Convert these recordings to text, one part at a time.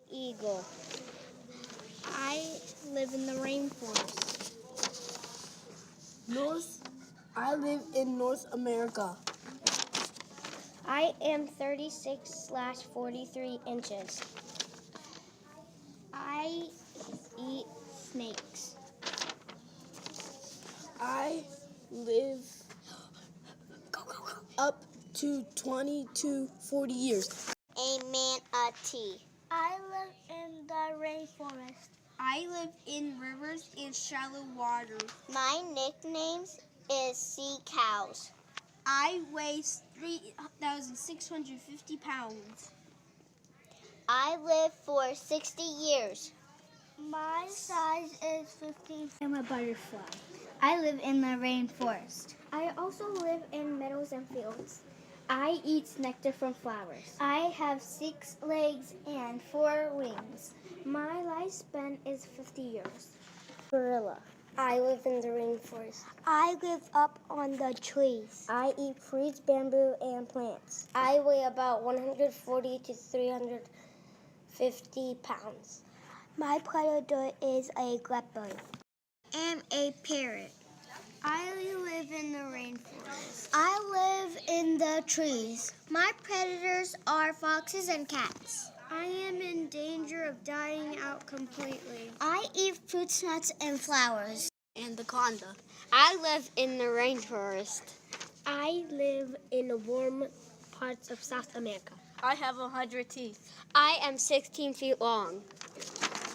Eagle. I live in the rainforest. I live in North America. I am 36/43 inches. I eat snakes. I live up to 20 to 40 years. A manatee. I live in the rainforest. I live in rivers and shallow water. My nickname is sea cows. I weigh 3,650 pounds. I live for 60 years. My size is 15. I'm a butterfly. I live in the rainforest. I also live in meadows and fields. I eat nectar from flowers. I have 6 legs and 4 wings. My lifespan is 50 years. Gorilla. I live in the rainforest. I live up on the trees. I eat fruits, bamboo, and plants. I weigh about 140 to 350 pounds. My predator is a leopard. I'm a parrot. I live in the rainforest. I live in the trees. My predators are foxes and cats. I am in danger of dying out completely. I eat fruits, nuts, and flowers. Anaconda. I live in the rainforest. I live in the warm parts of South America. I have 100 teeth. I am 16 feet long.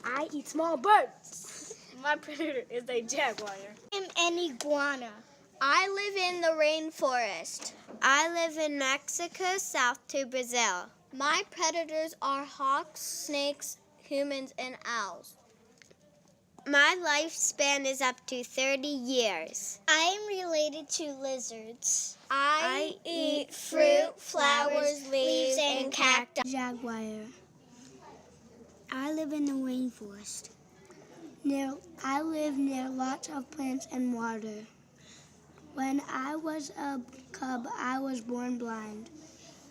I eat small birds. My predator is a jaguar. I am an iguana. I live in the rainforest. I live in Mexico, south to Brazil. My predators are hawks, snakes, humans, and owls. My lifespan is up to 30 years. I am related to lizards. I eat fruit, flowers, leaves, and cacti. Jaguar. I live in the rainforest. I live near lots of plants and water. When I was a cub, I was born blind.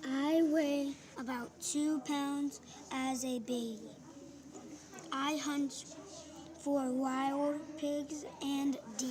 I weigh about 2 pounds as a baby. I hunt for wild pigs and deer.